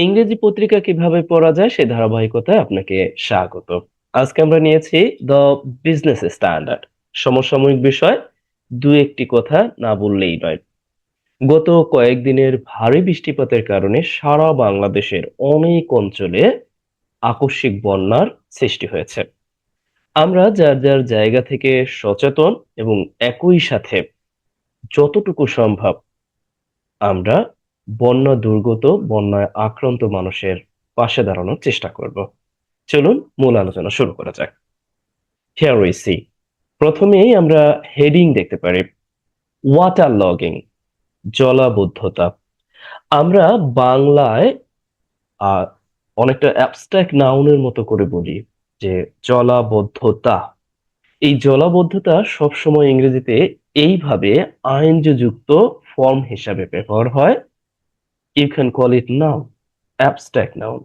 ইংরেজি পত্রিকা কিভাবে পড়া যায় সে ধারাবাহিকতায় আপনাকে স্বাগত। আজকে আমরা নিয়েছি দ্য বিজনেস স্ট্যান্ডার্ড। সমসাময়িক বিষয় দু একটি কথা না বললেই নয়। গত কয়েকদিনের ভারী বৃষ্টিপাতের কারণে সারা বাংলাদেশের অনেক অঞ্চলে আকস্মিক বন্যার সৃষ্টি হয়েছে। আমরা যার যার জায়গা থেকে সচেতন এবং একই সাথে যতটুকু সম্ভব আমরা বন্যা দুর্গত বন্যায় আক্রান্ত মানুষের পাশে দাঁড়ানোর চেষ্টা করব। চলুন মূল আলোচনা শুরু করা যাক। Here we see. প্রথমেই আমরা হেডিং দেখতে পারি, ওয়াটার লগিং, জলাবদ্ধতা। আমরা বাংলায় আহ অনেকটা অ্যাবস্ট্রাক্ট নাউনের মতো করে বলি যে জলাবদ্ধতা। এই জলাবদ্ধতা সবসময় ইংরেজিতে এইভাবে আইনযুক্ত ফর্ম হিসাবে ব্যবহার হয়। You can call it noun, abstract noun.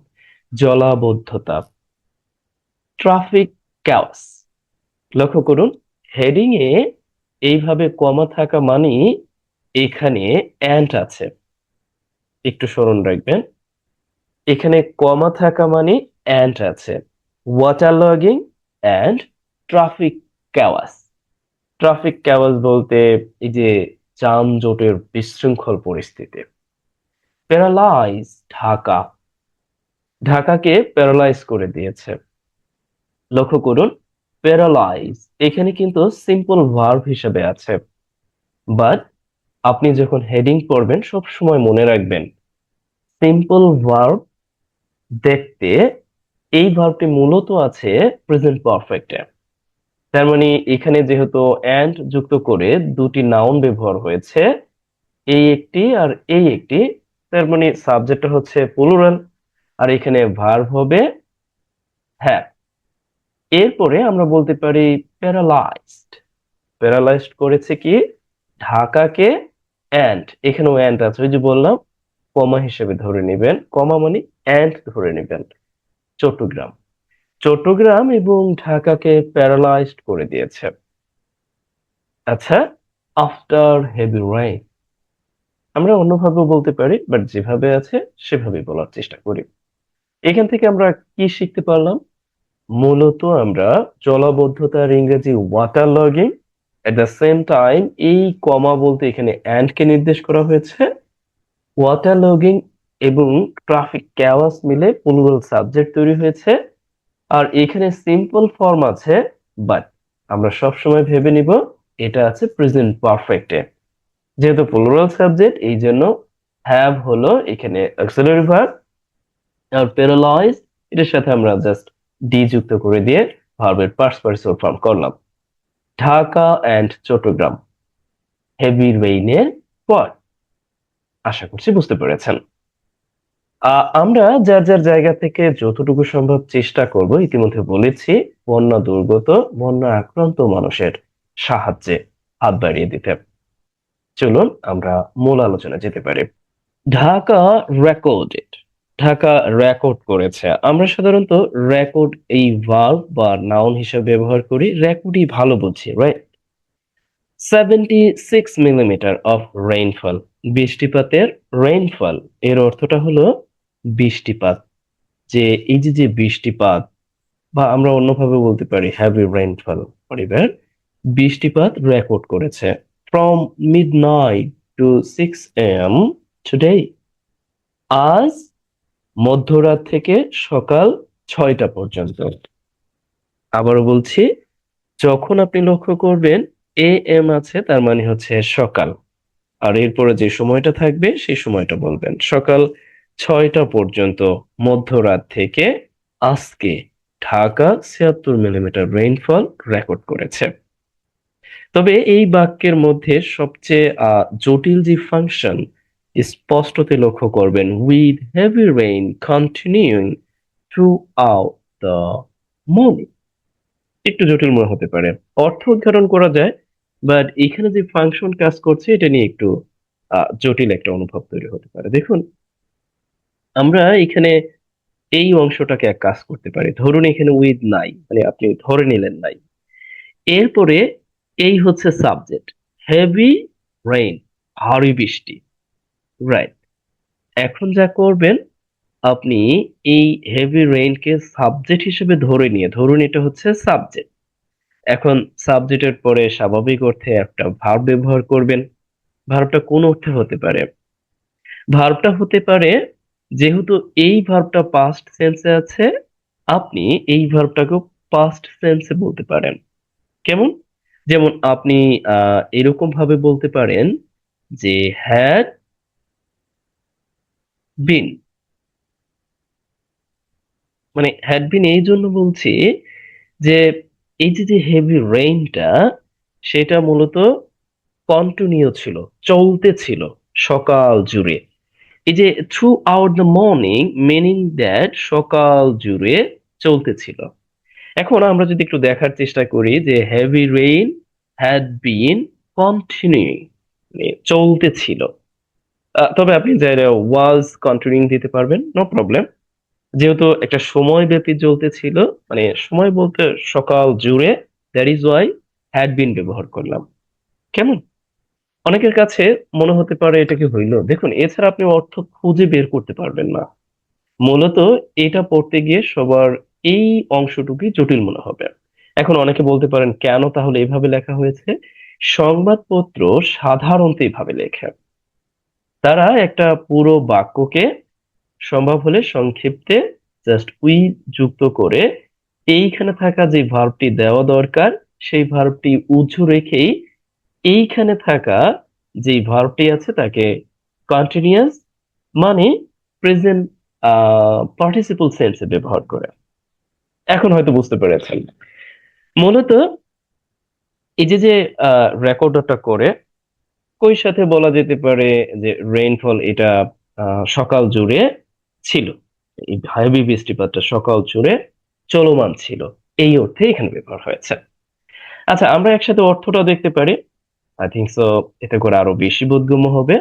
জলাবদ্ধতা, ট্রাফিক ক্যাওস। লক্ষ্য করুন, হেডিং এ এইভাবে কমা থাকা মানে এখানে অ্যান্ড আছে, একটু স্মরণ রাখবেন। এখানে কমা থাকা মানে অ্যান্ড আছে, water logging and traffic chaos. Traffic chaos বলতে এই যে যানজটের বিশৃঙ্খল পরিস্থিতি। প্যারালাইজ, ঢাকা, ঢাকাকে প্যারালাইজ করে দিয়েছে। লক্ষ্য করুন, প্যারালাইজ এখানে কিন্তু সিম্পল ভার্ব হিসেবে আছে, বাট আপনি যখন হেডিং পড়বেন সব সময় মনে রাখবেন সিম্পল ভার্ব দেখতে এই ভার্বটি মূলত আছে প্রেজেন্ট পারফেক্টে। তার মানে এখানে যেহেতু অ্যান্ড যুক্ত করে দুটি নাউন ব্যবহার হয়েছে, এই একটি আর এই একটি, তার মানে সাবজেক্টটা হচ্ছে প্লুরাল আর এখানে ভার্ব হবে হ্যাভ। এরপরে আমরা বলতে পারি প্যারালাইজড। প্যারালাইজড করেছে কি ঢাকাকে, অ্যান্ড এখানেও অ্যান্ড আছে, ওই যে বললাম কমা হিসেবে ধরে নেবেন, কমা মানে অ্যান্ড ধরে নেবেন। চট্টগ্রাম, চট্টগ্রাম এবং ঢাকাকে প্যারালাইজড করে দিয়েছে। আচ্ছা, আফটার হেভি রেইন, আমরা অন্যভাবেও বলতে পারি, বাট যেভাবে আছে সেভাবেই বলার চেষ্টা করি। এখান থেকে আমরা কি শিখতে পারলাম? মূলত আমরা জলাবদ্ধতার ইংরেজি water logging, at the same time এই কমা বলতে এখানে অ্যান্ড কে নির্দেশ করা হয়েছে। ওয়াটার লগিং এবং ট্রাফিক ক্যাওয়াস মিলে প্লুরাল সাবজেক্ট তৈরি হয়েছে। আর এখানে সিম্পল ফর্ম আছে, বাট আমরা সবসময় ভেবে নিব এটা আছে প্রেজেন্ট পারফেক্টে। যেহেতু প্লুরাল সাবজেক্ট এই জন্য হ্যাভ হলো এখানে অক্সিলারি ভার্ব, আর প্যারালাইজ এটার সাথে আমরা জাস্ট ডি যুক্ত করে দিয়ে ভার্বের পাস্ট পার্টিসিপল ফর্ম করলাম। ঢাকা এন্ড চট্টগ্রাম, হেভি রেইনের পর। আশা করছি বুঝতে পেরেছেন। আমরা যার যার জায়গা থেকে যতটুকু সম্ভব চেষ্টা করব, ইতিমধ্যে বলেছি, বন্যা দুর্গত বন্যা আক্রান্ত মানুষের সাহায্যে হাত বাড়িয়ে দিতে। চলুন আমরা মূল আলোচনা যেতে পারি। ঢাকা রেকর্ডেড, ঢাকা রেকর্ড করেছে। আমরা সাধারণত রেকর্ড এই ভার্ব বা নাউন হিসেবে ব্যবহার করি, রেকর্ডই ভালো বুঝি, রাইট? 76 মিলিমিটার অফ রেইনফল, বৃষ্টিপাতের রেইনফল এর অর্থটা হলো বৃষ্টিপাত। যে এই যে যে বৃষ্টিপাত, বা আমরা অন্যভাবে বলতে পারি হ্যাভি রেইনফল পরিবার, বৃষ্টিপাত রেকর্ড করেছে from midnight to 6 AM today, আজ মধ্যরাত থেকে সকাল 6টা পর্যন্ত। আবারও বলছি, যখন আপনি লক্ষ্য করবেন AM আছে তার মানে হচ্ছে সকাল, আর এরপরে যে সময়টা থাকবে সেই সময়টা বলবেন সকাল 6টা পর্যন্ত, মধ্যরাত থেকে আজকে ঢাকা 76 মিলিমিটার রেইনফল রেকর্ড করেছে। তবে এই বাক্যের মধ্যে সবচেয়ে জটিল যে ফাংশন, স্পষ্টতে লক্ষ্য করবেন, with heavy rain continuing through out the morning, একটু জটিল মনে হতে পারে। অর্থ উদ্ঘাটন করা যায়, বাট এখানে যে ফাংশন কাজ করছে এটা নিয়ে একটু জটিল একটা অনুভব তৈরি হতে পারে। দেখুন, আমরা এখানে এই অংশটাকে এক কাজ করতে পারি। ধরুন এখানে উইথ নাই, মানে আপনি ধরে নিলেন নাই, এরপরে এই হচ্ছে সাবজেক্ট, হেভি রেইন, ভারী বৃষ্টি, রাইট? এখন যা করবেন, আপনি এই হেভি রেইনকে সাবজেক্ট হিসেবে ধরে নিয়ে ধরুন এটা হচ্ছে সাবজেক্ট। এখন সাবজেক্টের পরে স্বাভাবিক অর্থে একটা ভার্ব ব্যবহার করবেন। ভার্বটা কোন অর্থে হতে পারে? ভার্বটা হতে পারে, যেহেতু এই ভার্বটা পাস্ট সেন্সে আছে, আপনি এই ভার্বটাকেও পাস্ট সেন্সে বলতে পারেন। কেমন? যেমন আপনি এরকম ভাবে বলতে পারেন যে হ্যাড বিন। মানে হ্যাড বিন এই জন্য বলছি যে এই যে যে হেভি রেইনটা, সেটা মূলত কন্টিনিউ ছিল, চলতে ছিল সকাল জুড়ে। এই যে through out the morning, meaning that সকাল জুড়ে চলতে ছিল। এখন আমরা যদি একটু দেখার চেষ্টা করি যে heavy rain had been continuing, চলতে ছিল। তবে আপনি চাইলে ওয়াজ কন্টিনিউইং দিতে পারবেন, নো প্রবলেম। যেহেতু একটা সময় ব্যাপী চলতে ছিল, মানে সময় বলতে সকাল জুড়ে, that is Y had been ব্যবহার করলাম। কেমন? অনেকের কাছে মনে হতে পারে এটা কি হইলো, দেখুন এছাড়া আপনি অর্থ খুঁজে বের করতে পারবেন না। মূলত এটা পড়তে গিয়ে সবার এই অংশটুকুই জটিল মনে হবে। এখন অনেকে বলতে পারেন কেন তাহলে এভাবে লেখা হয়েছে? সংবাদপত্র সাধারণত এইভাবে লেখে। তারা একটা পুরো বাক্যকে সম্ভব হলে সংক্ষিপ্তে জাস্ট উই যুক্ত করে এইখানে থাকা যে ভার্বটি দেওয়া দরকার সেই ভার্বটি উঁচু রেখেই এইখানে থাকা যে ভার্বটি আছে তাকে কন্টিনিউয়াস, মানে প্রেজেন্ট পার্টিসিপল সেন্সে ব্যবহার করে। এখন হয়তো বুঝতে পেরেছেন। মূলত এই যে যে রেকর্ডটা করে কই সাথে বলা যেতে পারে যে রেইনফল এটা সকাল জুড়ে ছিল, এই হেভি বৃষ্টিপাতটা সকাল জুড়ে চলমান ছিল, এই অর্থে এখানে ব্যবহার হয়েছে। আচ্ছা, আমরা একসাথে অর্থটা দেখতে পারি। আই থিংক সো এতে করে আরো বেশি বোধগম্য হবে।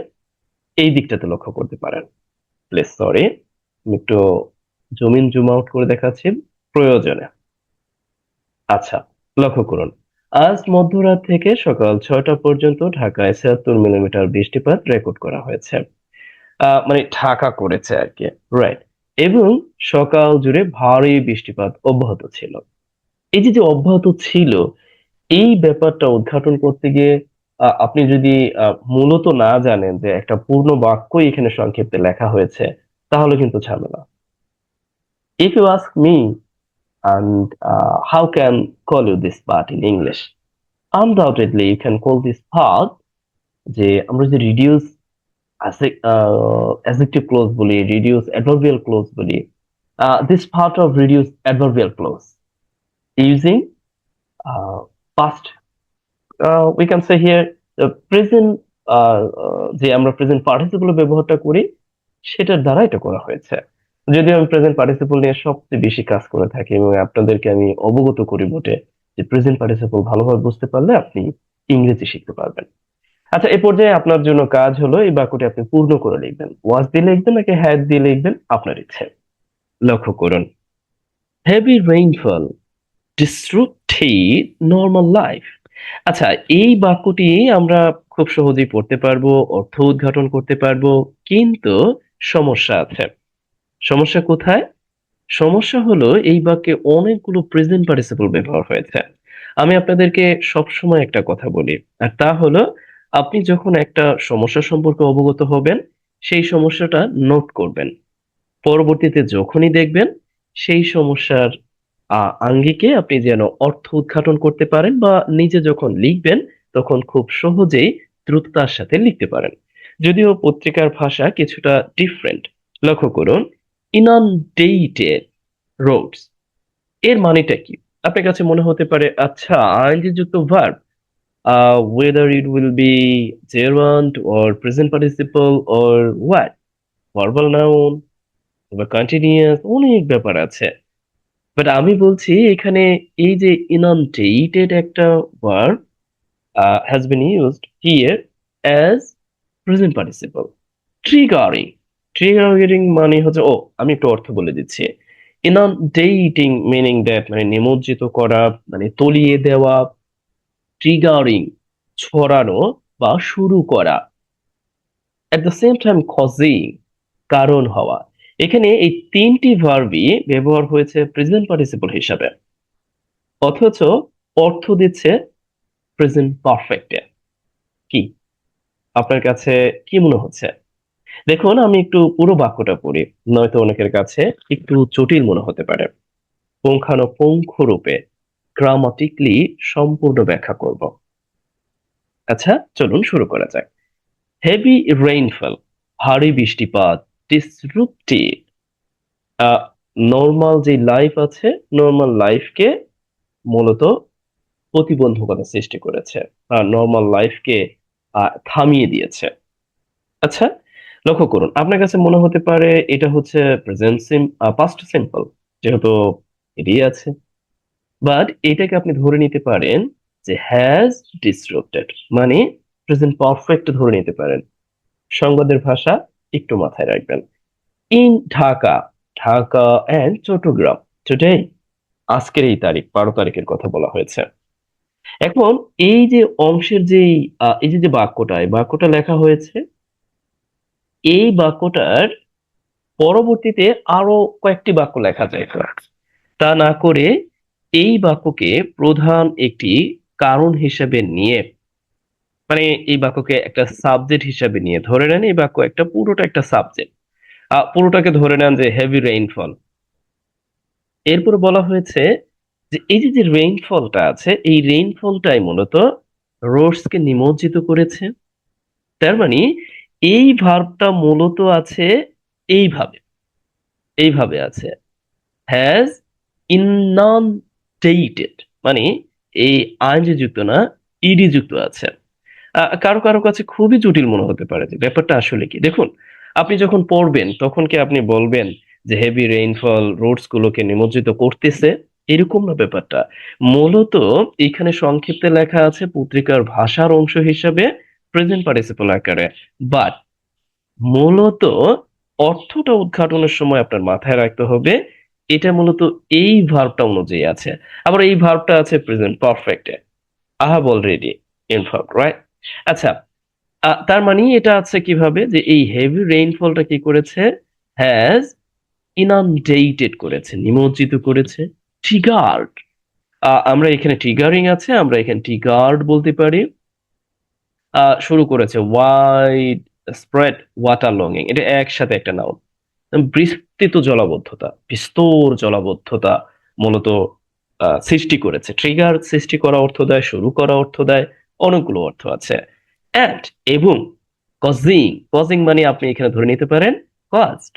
এই দিকটাতে লক্ষ্য করতে পারেন। প্লিজ সরি, আমি একটু জুম আউট করে দেখাচ্ছি প্রয়োজনে। আচ্ছা, লক্ষ্য করুন। আজ মধ্যরাত থেকে সকাল 6টা পর্যন্ত ঢাকায় 76 মিলিমিটার বৃষ্টিপাত রেকর্ড করা হয়েছে। মানে ঢাকা করেছে আর কি, রাইট। এবং সকাল জুড়ে ভারী বৃষ্টিপাত অব্যাহত ছিল। এই যে যে অব্যাহত ছিল, এই ব্যাপারটা উদ্ঘাটন করতে গিয়ে আপনি যদি মূলত না জানেন যে একটা পূর্ণ বাক্যই এখানে সংক্ষেপে লেখা হয়েছে, তাহলে কিন্তু ঝামেলা। If you ask me, and how can call you this part in English? Undoubtedly, you can call this part যে আমরা যে reduce adjective clause বলি, reduce adverbial clause বলি, this part of reduce adverbial clause using uh, past, we can say here the present, যে আমরা present participle ব্যবহারটা করি সেটার দ্বারা এটা করা হয়েছে। যদিও আমি প্রেজেন্ট পার্টিসিপল নিয়ে সবচেয়ে বেশি কাজ করে থাকি এবং আপনাদেরকে আমি অবগত করি বটে যে প্রেজেন্ট পার্টিসিপল ভালোভাবে বুঝতে পারলে আপনি ইংরেজি শিখতে পারবেন। আচ্ছা, এ পর্যায়ে আপনার জন্য কাজ হলো এই বাক্যটি আপনি পূর্ণ করে লিখবেন। ওয়াজ দিয়ে লিখবেন নাকি হ্যাড দিয়ে লিখবেন, আপনার ইচ্ছে। লক্ষ্য করুন, heavy rainfall disrupted normal life। আচ্ছা, এই বাক্যটি আমরা খুব সহজেই পড়তে পারবো, অর্থ উদ্ঘাটন করতে পারবো, কিন্তু সমস্যা আছে। সমস্যা কোথায়? সমস্যা হলো এই বাক্যে অনেকগুলো প্রেজেন্ট পার্টিসিপল ব্যবহার হয়েছে। আমি আপনাদেরকে সবসময় একটা কথা বলি, আর তা হলো আপনি যখন একটা সমস্যা সম্পর্কে অবগত হবেন, সেই সমস্যাটা নোট করবেন। পরবর্তীতে যখনই দেখবেন সেই সমস্যার আঙ্গিকে আপনি যেন অর্থ উদ্ঘাটন করতে পারেন, বা নিজে যখন লিখবেন তখন খুব সহজেই দ্রুততার সাথে লিখতে পারেন। যদিও পত্রিকার ভাষা কিছুটা ডিফারেন্ট। লক্ষ্য করুন, ইনন্ডেটেড রোডস এর মানেটা কি? আপনার কাছে মনে হতে পারে আচ্ছা আইএনজি যুক্ত verb, whether it will be gerund or present participle or what, verbal noun বা কন্টিনিউয়াস, অনেক ব্যাপার আছে। বাট আমি বলছি এখানে এই যে inundated একটা verb has been used here as present participle. Triggering, triggering মানে হচ্ছে, ও আমি একটু অর্থ বলে দিচ্ছি। inundating meaning that, মানে নিমজ্জিত করা, মানে তলিয়ে দেওয়া। triggering ছড়ানো বা শুরু করা। at the same time causing কারণ হওয়া। এখানে এই তিনটি ভার্বই ব্যবহার হয়েছে প্রেজেন্ট পার্টিসিপল হিসাবে, অথচ অর্থ দিচ্ছে প্রেজেন্ট পারফেক্টে। কি আপনার কাছে কি মনে হচ্ছে? দেখুন, আমি একটু পুরো বাক্যটা পড়ি, নয়তো অনেকের কাছে একটু জটিল মনে হতে পারে। পুঙ্খানুপুঙ্খ রূপে গ্রামাটিকলি সম্পূর্ণ ব্যাখ্যা করব। আচ্ছা, চলুন শুরু করা যাক। হেভি রেইনফল, ভারী বৃষ্টিপাত, ডিসরুপ্টিভ নর্মাল যে লাইফ আছে, নর্মাল লাইফকে মূলত প্রতিবন্ধকতা সৃষ্টি করেছে, নর্মাল লাইফকে থামিয়ে দিয়েছে। আচ্ছা, লক্ষ্য করুন, আপনার কাছে মনে হতে পারে এটা হচ্ছে প্রেজেন্ট পাস্ট সিম্পল, যেহেতু এটি আছে। বাট এটাকে আপনি ধরে নিতে পারেন যে হ্যাজ ডিসরপ্টেড, মানে প্রেজেন্ট পারফেক্ট ধরে নিতে পারেন। সংবাদের ভাষা একটু মাথায় রাখবেন। In Dhaka, Dhaka and Chittagong today, আজকের এই তারিখ 12 তারিখের কথা বলা হয়েছে। এখন এই যে অংশের যেই এই যে যে বাক্যটা, এই বাক্যটা লেখা হয়েছে, এই বাক্যটার পরবর্তীতে আরো কয়েকটি বাক্য লেখা যায়। তা না করে এই বাক্যকে প্রধান একটি কারণ হিসেবে নিয়ে, মানে এই বাক্যকে একটা সাবজেক্ট হিসেবে নিয়ে ধরে নেন এই বাক্য একটা পুরোটা একটা সাবজেক্ট। পুরোটাকে ধরে নেন যে হেভি রেইনফল। এরপর বলা হয়েছে যে এই যে যে রেইনফলটা আছে, এই রেইনফলটাই মূলত রোডসকে নিমজ্জিত করেছে। তার মানে এই ভার্বটা মূলত আছে এইভাবে, এইভাবে আছে, হ্যাজ ইনন্ডেটেড, মানে এই আইনজি যুক্ত না, ইডি যুক্ত আছে। কারো কারো কাছে খুবই জটিল মনে হতে পারে যে ব্যাপারটা আসলে কি। দেখুন, আপনি যখন পড়বেন তখন কি আপনি বলবেন যে হেভি রেইনফল রোডস গুলোকে নিমজ্জিত করতেছে, এরকম না ব্যাপারটা। মূলত এখানে সংক্ষিপ্তে লেখা আছে পত্রিকার ভাষার অংশ হিসেবে প্রেজেন্ট পার্টিসিপল আকারে। বাট মূলত অর্থটা উদ্ঘাটনের সময় আপনার মাথায় রাখতে হবে এটা মূলত এই ভার্বটা অনুযায়ী আছে। আবার এই ভার্বটা আছে প্রেজেন্ট পারফেক্টে, I have already informed, right? আচ্ছা, তার মানে এটা আছে কিভাবে যে এই হেভি রেইনফলটা কি করেছে, হ্যাজ ইনান্ডেটেড করেছে, নিমজ্জিত করেছে। ট্রিগার্ড, আমরা এখানে ট্রিগারিং আছে, আমরা এখানে ট্রিগার্ড বলতে পারি। শুরু করেছে ওয়াইড স্প্রেড ওয়াটার লঙ্গিং, এটা একসাথে একটা নাউন। বিস্তৃত জলাবদ্ধতা, বিস্তর জলাবদ্ধতা মূলত সৃষ্টি করেছে। ট্রিগার সৃষ্টি করা অর্থ দেয়, শুরু করা অর্থ দেয়, অনেকগুলো অর্থ আছে। অ্যান্ড এবং কজিং, কজিং মানে আপনি এখানে ধরে নিতে পারেন কজড।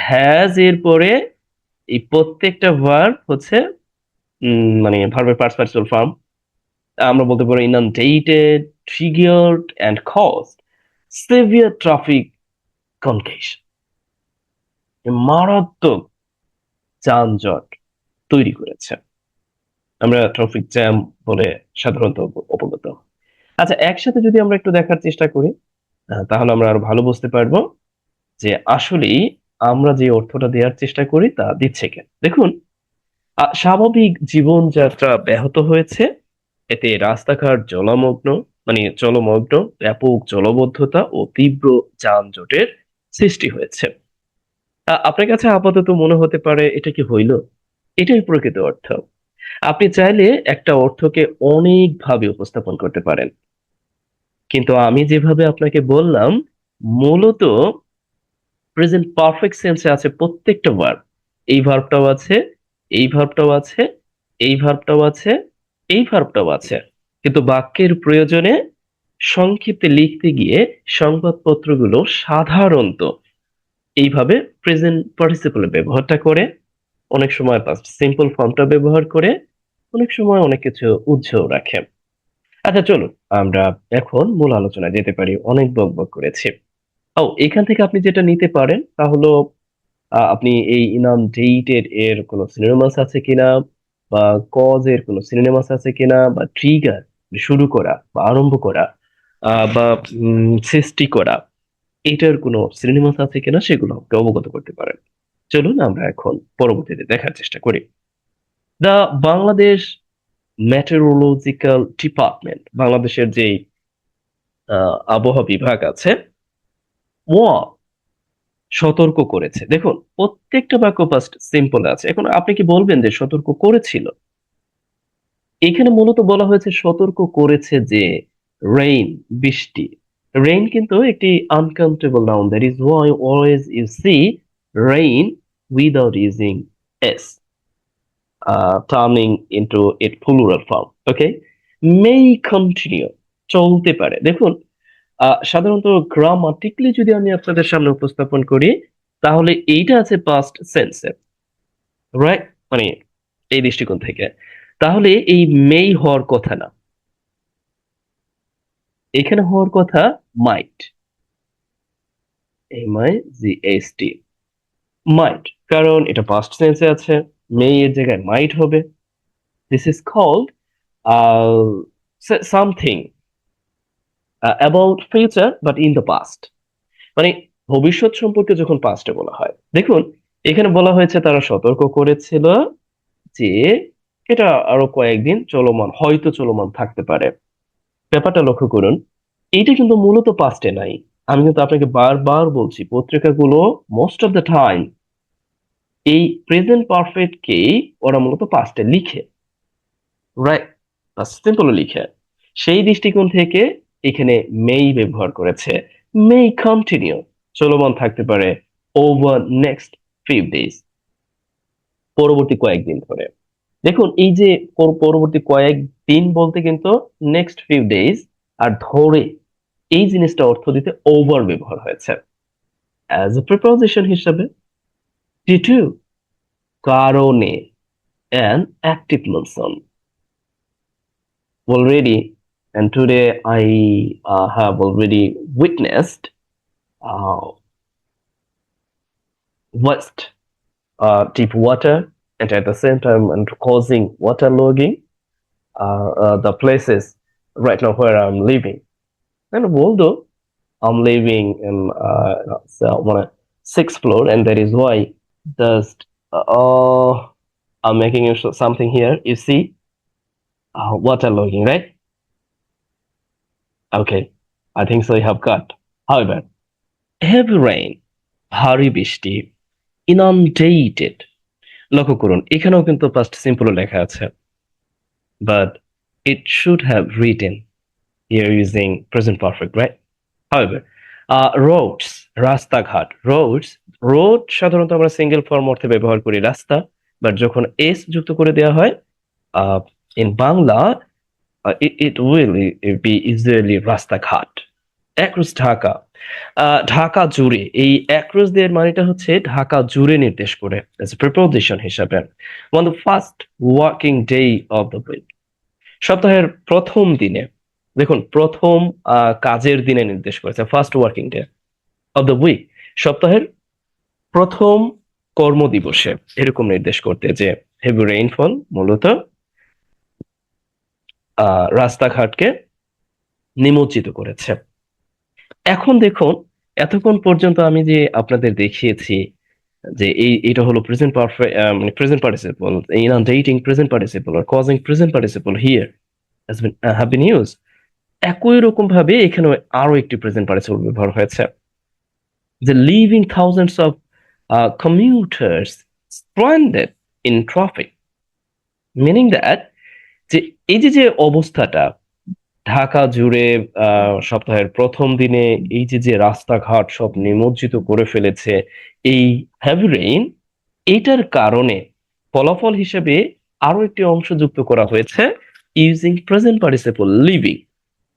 হ্যাজ এর পরে এই প্রত্যেকটা ভার্ব হচ্ছে মানে ভার্বের পার্টস পার্টিসিপল ফর্ম। আমরা বলতে পারি inundated, triggered and caused severe traffic কনজেশন, মারাত্মক যানজট তৈরি করেছে। আমরা ট্রাফিক জ্যাম বলে সাধারণত অবগত। আচ্ছা, একসাথে যদি আমরা একটু দেখার চেষ্টা করি, তাহলে আমরা আরো ভালো বুঝতে পারবো যে আসলেই আমরা যে অর্থটা দেওয়ার চেষ্টা করি তা দিচ্ছে কেন। দেখুন, স্বাভাবিক জীবনযাত্রা ব্যাহত হয়েছে, এতে রাস্তাঘাট জলমগ্ন, মানে জলমগ্ন, ব্যাপক জলবদ্ধতা ও তীব্র যানজটের সৃষ্টি হয়েছে। আপনার কাছে আপাতত মনে হতে পারে এটা কি হইল? এটাই প্রকৃত অর্থ। আপনি চাইলে একটা অর্থকে অনেক ভাবে উপস্থাপন করতে পারেন, কিন্তু আমি যেভাবে আপনাকে বললাম, মূলত প্রেজেন্ট পারফেক্ট সেন্সে আছে প্রত্যেকটা ভার্ব। এই ভার্বটাও আছে, এই ভার্বটাও আছে, এই ভার্বটাও আছে, এই ভার্বটাও আছে। কিন্তু বাক্যের প্রয়োজনে সংক্ষিপ্তে লিখতে গিয়ে সংবাদপত্রগুলো সাধারণত এইভাবে প্রেজেন্ট পার্টিসিপলের ব্যবহারটা করে, অনেক সময় পাস্ট সিম্পল ফর্মটা ব্যবহার করে, অনেক সময় অনেক কিছু উৎসাহ রাখে। আচ্ছা, চলুন আমরা এখন মূল আলোচনায় যেতে পারি, অনেক বকবক করেছি। এখান থেকে আপনি যেটা নিতে পারেন তা হলো আপনি এই ইনামডেটেড এর কোনো সিনোনিমাস আছে কিনা, বা কজ এর কোনো সিনোনিমাস আছে কিনা, বা ট্রিগার শুরু করা বা আরম্ভ করা, বা সৃষ্টি করা, এটার কোনো সিনোনিমাস আছে কিনা সেগুলো আপনি অবগত করতে পারেন। চলুন আমরা এখন পরবর্তীতে দেখার চেষ্টা করি। দা বাংলাদেশ মেটেরোলজিক্যাল ডিপার্টমেন্ট, বাংলাদেশের যে আবহাওয়া বিভাগ আছে, ওয়া সতর্ক করেছে। দেখুন প্রত্যেকটা বাক্য ফার্স্ট সিম্পল আছে। এখন আপনি কি বলবেন যে সতর্ক করেছিল? এখানে মূলত বলা হয়েছে সতর্ক করেছে যে রেইন, বৃষ্টি। রেইন কিন্তু একটি uncountable noun, that is why always you see rain without using S, turning into it plural form. Okay, may continue, চলতে পারে। দেখুন সাধারণত গ্রামাটিক্যালি যদি আমি আপনাদের সামনে উপস্থাপন করি, তাহলে এইটা আছে পাস্ট সেন্সে, রাইট? মানে এই দৃষ্টিকোণ থেকে তাহলে এই মেই হওয়ার কথা না, এখানে হওয়ার কথা মাইট, MIGHT, মাইট। কারণ এটা পাস্ট টেন্সে আছে, মে এর জায়গায় মাইট হবে। This is called something about future but in the past. মানে ভবিষ্যৎ সম্পর্কে যখন পাস্টে বলা হয়, দেখুন এখানে বলা হয়েছে তারা সতর্ক করেছিল যে এটা আরো কয়েকদিন চলমান, হয়তো চলমান থাকতে পারে। ব্যাপারটা লক্ষ্য করুন, এইটা কিন্তু মূলত পাস্টে নাই। আমি কিন্তু আপনাকে বারবার বলছি, পত্রিকাগুলো মোস্ট অফ দ্য টাইম এই প্রেজেন্ট পারফেক্ট কেই ওরা মূলত পাস্টে লিখে, রাইট? সিম্পল লিখে। সেই দৃষ্টিকোণ থেকে এখানে মেই ব্যবহার করেছে। মে কন্টিনিউ, চলমান থাকতে পারে, ওভার নেক্সট ফিউ ডেজ, পরবর্তী কয়েকদিন ধরে। দেখুন এই যে পরবর্তী কয়েকদিন বলতে কিন্তু নেক্সট ফিউ ডেজ, আর ধরে এই জিনিসটা অর্থ দিতে ওভার ব্যবহার হয়েছে অ্যাজ এ প্রিপোজিশন হিসাবে। due to, কারণে, an active monsoon already, and today I have already witnessed uh, vast deep water, and at the same time and causing waterlogging the places right now where I'm living. And although I'm living in on a sixth floor, and that is why just I'm making you something here. You see, waterlogging, right? Okay, I think so. You have got. However, heavy rain, ভারী বৃষ্টি, inundated, লক্ষ্য করুন এখানেও কিন্তু past simple লেখা আছে, but it should have written here using present perfect, right? However, roads, রাস্তাঘাট, roads, road সাধারণত আমরা সিঙ্গেল ফর্ম অর্থে ব্যবহার করি রাস্তা, বাট যখন এস যুক্ত করে দেওয়া হয় in Bangla, it will be easily রাস্তাঘাট। অ্যাক্রস ঢাকা, ঢাকা জুড়ে, এই অ্যাক্রস দের মানেটা হচ্ছে ঢাকা জুড়ে নির্দেশ করে as a preposition হিসাবে। on the first working day of the week, সপ্তাহের প্রথম দিনে। দেখুন প্রথম কাজের দিনে নির্দেশ করেছে, first working day of the week, সপ্তাহের প্রথম কর্মদিবসে এরকম নির্দেশ করতে, যে হেভি রেইনফল মূলত রাস্তাঘাটকে নিমজ্জিত করেছে। এখন দেখুন এতক্ষণ পর্যন্ত আমি যে আপনাদের দেখিয়েছি যে এটা হলো প্রেজেন্ট পারফেক্ট, মানে present participle, inundating present participle আর causing present participle here have been use. একই রকম ভাবে এখানে আরো একটি প্রেজেন্ট পার্টিসিপল ব্যবহার হয়েছে, যে living thousands of commuters stranded in traffic, meaning that যে এই যে যে অবস্থাটা ঢাকা জুড়ে সপ্তাহের প্রথম দিনে এই যে যে রাস্তাঘাট সব নিমজ্জিত করে ফেলেছে এই হেভি রেইন, এইটার কারণে ফলাফল হিসেবে আরো একটি অংশ যুক্ত করা হয়েছে ইউজিং প্রেজেন্ট পার্টিসিপল লিভিং।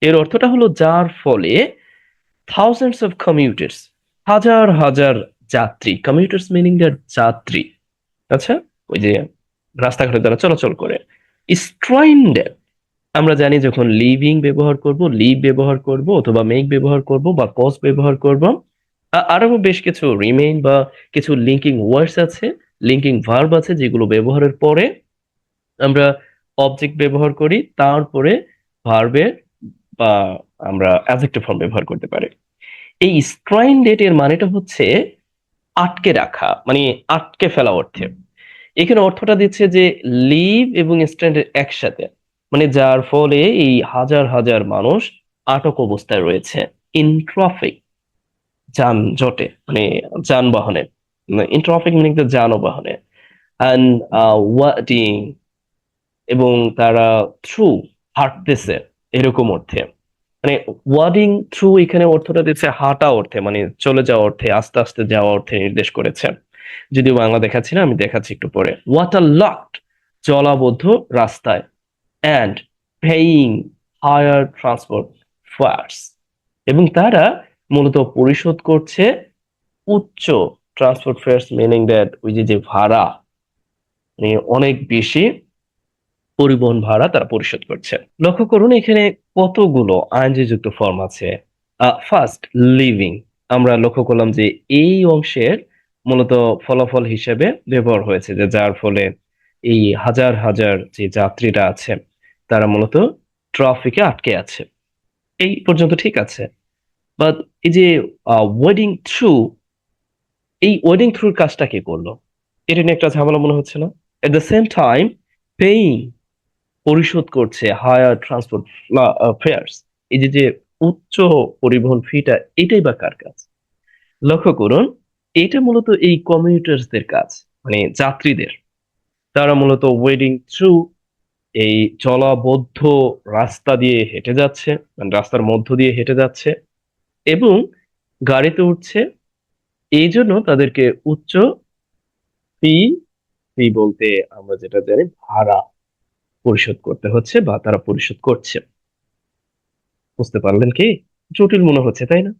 এর অর্থটা হলো যার ফলে থাউজেন্ডস অফ কমিউটার্স, হাজার হাজার যাত্রী, কমিউটার্স মিনিং দ্যাট যাত্রী, আচ্ছা ওই যে রাস্তাঘাটে যারা চলাচল করে, স্ট্রাইন্ডেড, আমরা জানি যখন লিভিং ব্যবহার করব, লিভ ব্যবহার করব, অথবা মেক ব্যবহার করব, বা কজ ব্যবহার করব, আরো বেশ কিছু রিমেইন বা কিছু লিঙ্কিং ওয়ার্ডস আছে, লিঙ্কিং ভার্ব আছে, যেগুলো ব্যবহারের পরে আমরা অবজেক্ট ব্যবহার করি, তারপরে ভার্বের বা আমরা অ্যাডজেক্টিভ ফর্ম ব্যবহার করতে পারি। এই স্ট্রাইন্ডেড এর মানেটা হচ্ছে আটকে রাখা, মানে আটকে ফেলা অর্থে। এখানে অর্থটা দিচ্ছে যে লিভ এবং স্ট্যান্ডার্ড একসাথে, মানে যার ফলে এই হাজার হাজার মানুষ আটক অবস্থায় রয়েছে ইন ট্রাফিক, যানজটে, মানে যানবাহনে, ইন ট্রাফিক মিনিং দ্য যানবাহনে, অ্যান্ড ওয়াটিং, এবং তারা থ্রু, হাঁটতেছে, এরকম অর্থে। মানে ওয়াডিং থ্রু এখানে অর্থটা দিচ্ছে হাঁটা অর্থে, মানে চলে যাওয়া অর্থে, আস্তে আস্তে যাওয়া অর্থে নির্দেশ করেছে। যদিও বাংলা দেখাচ্ছি না, আমি দেখাচ্ছি একটু পরে। ওয়াটার লকড, জলাবদ্ধ রাস্তায়, and paying higher transport fares, এবং তারা মূলত পরিশোধ করছে উচ্চ ট্রান্সপোর্ট ফেয়ার্স, মিনিং দ্যাট ওই যে যে ভাড়া, মানে অনেক বেশি পরিবহন ভাড়া তারা পরিশোধ করছে। লক্ষ্য করুন এখানে কতগুলো আইনযুক্ত ফর্ম আছে। ফার্স্ট, লিভিং, আমরা লক্ষ্য করলাম যে এই অংশের মূলত ফলাফল হিসেবে ব্যবহার হয়েছে, যে যার ফলে এই হাজার হাজার যে যাত্রীরা আছে তারা মূলত ট্রাফিকে আটকে আছে। এই পর্যন্ত ঠিক আছে। বাট এই যে ওয়েডিং থ্রু, এই ওয়েডিং থ্রুর কাজটা কে করলো? এটা নিয়ে একটা ঝামেলা মনে হচ্ছে না? At the same time, paying, পরিশোধ করছে হায়ার ট্রান্সপোর্ট ফেয়ার্স, এই যে যে উচ্চ পরিবহন ফিটা, এটাই বা কার কাজ? লক্ষ্য করুন, এটা মূলত এই কমিউটার্সদের কাজ, মানে যাত্রীদের। তারা মূলত ওয়েডিং থ্রু, এই জলাবদ্ধ রাস্তা দিয়ে হেঁটে যাচ্ছে, মানে রাস্তার মধ্য দিয়ে হেঁটে যাচ্ছে এবং গাড়িতে উঠছে। এই জন্য তাদেরকে উচ্চ ফি, ফি বলতে আমরা যেটা জানি ভাড়া, পরিশোধ করতে হচ্ছে বা তারা পরিশোধ করছে। বুঝতে পারলেন কি? জটিল মনে হচ্ছে, তাই না?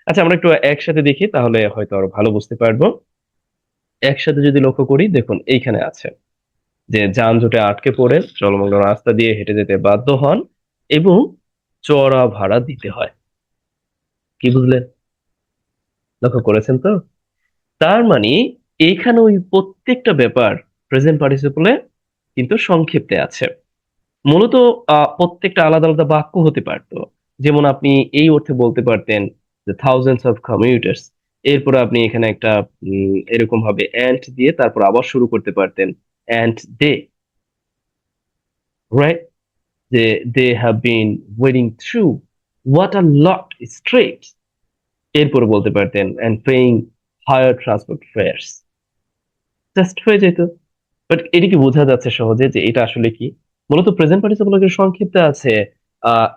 আচ্ছা, আমরা একটু একসাথে দেখি, তাহলে হয়তো আরো ভালো বুঝতে পারবো। একসাথে যদি লক্ষ্য করি, দেখুন এইখানে আছে যে যানজটে আটকে পড়ে জলমগ্ন রাস্তা দিয়ে হেঁটে যেতে বাধ্য হন এবং চড়া ভাড়া দিতে হয়। কি বুঝলেন? লক্ষ্য করেছেন তো? তার মানে এখানে ওই প্রত্যেকটা ব্যাপার প্রেজেন্ট পার্টিসিপলে কিন্তু সংক্ষিপ্তে আছে। মূলত প্রত্যেকটা আলাদা আলাদা বাক্য হতে পারতো। যেমন আপনি এই অর্থে বলতে পারতেন যে থাউজেন্ডস অফ কমিউটার্স, এরপর আপনি এখানে একটা এরকম ভাবে অ্যান্ড দিয়ে তারপর আবার শুরু করতে পারতেন, অ্যান্ড দে, রাইট, যে they have been wading through what are lot streets, এরপর বলতে পারতেন and paying higher transport fares. Just হয়ে যেত। বাট এটা কি বোঝা যাচ্ছে সহজে যে এটা আসলে কি? মূলত প্রেজেন্ট পার্টিসিপল সংক্ষিপ্ত আছে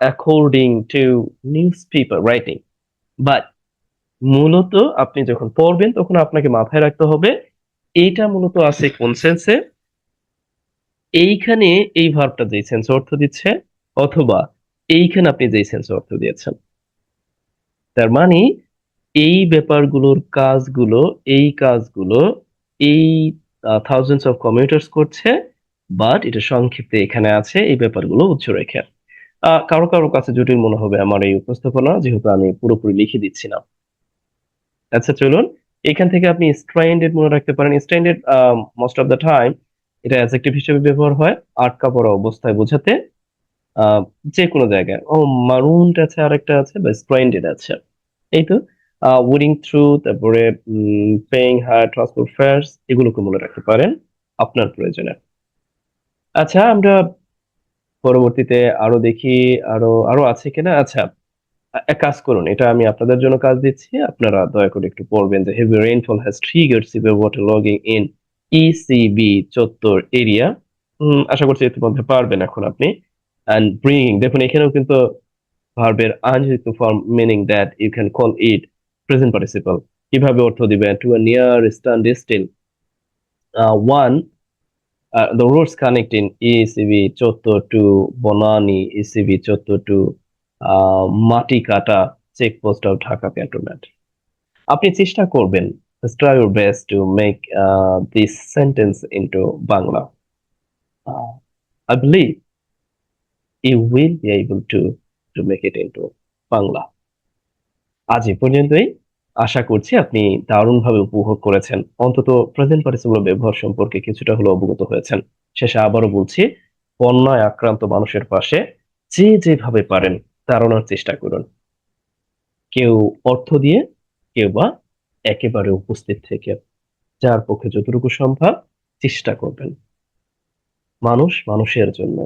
according to news paper writing. But মূলত আপনি যখন পড়বেন তখন আপনাকে মাথায় রাখতে হবে এইটা মূলত আছে কোন সেন্সে, এইখানে এই ভার্বটা যেই সেন্সে অর্থ দিচ্ছে, অথবা এইখানে আপনি যেই সেন্সে অর্থ দিয়েছেন। তার মানে এই ব্যাপারগুলোর কাজগুলো, এই কাজগুলো এই থাউজেন্ডস অফ কমিউটার্স করছে, বাট এটা সংক্ষিপ্তে এখানে আছে এই ব্যাপারগুলো উচ্চ রেখে। কারো কারো কাছে জটিল মনে হবে আমার এই উপস্থাপনা, যেহেতু আমি পুরোপুরি লিখে দিচ্ছি না। আচ্ছা চলুন, এখান থেকে আপনি স্ট্র্যান্ডেড মনে রাখতে পারেন। Stranded most of the time এটা অ্যাডজেক্টিভ হিসেবে ব্যবহার হয় আটকা পড়া অবস্থায় বোঝাতে। আহ যে কোনো জায়গায়, ও মারুনড আছে, আরেকটা আছে, বা স্ট্র্যান্ডেড আছে। এই তো উইডিং থ্রু, তারপরে পেইং হায়ার ট্রান্সপোর্ট ফেয়ার্স, এগুলোকে মনে রাখতে পারেন আপনার প্রয়োজনে। আচ্ছা, আমরা পরবর্তীতে আরো দেখি, আরো আরো আছে কিনা। আচ্ছা, এক কাজ করুন, এটা আমি আপনাদের জন্য কাজ দিচ্ছি, আপনারা দয়া করে একটু পড়বেন যে heavy rainfall has triggered severe water logging in ECB চত্বর এরিয়া। আশা করছি ইতিমধ্যে পারবেন এখন আপনি। অ্যান্ড ব্রিঙ্গিং, দেখুন এখানেও কিন্তু ভার্বের আনযুক্ত form, meaning that you can call it present participle. কিভাবে অর্থ দিবেন? To a near standstill, one, the roads connecting ECB Chattar to Banani, ECB Chattar to Matikata checkpost of Dhaka cantonment. আপনি চেষ্টা করবেন, try your best to make this sentence into Bangla. I believe you will be able to make it into Bangla. আজ এ পর্যন্তই। আশা করছি আপনি দারুণভাবে উপভোগ করেছেন, অন্তত প্রেজেন্ট পার্টিসিপল ব্যবহার সম্পর্কে কিছুটা হলেও অবগত হয়েছেন। শেষে আবারও বলছি, বন্যায় আক্রান্ত মানুষের পাশে যে যেভাবে পারেন দাঁড়ানোর চেষ্টা করুন। কেউ অর্থ দিয়ে, কেউ বা একেবারে উপস্থিত থেকে, যার পক্ষে যতটুকু সম্ভব চেষ্টা করবেন। মানুষ মানুষের জন্য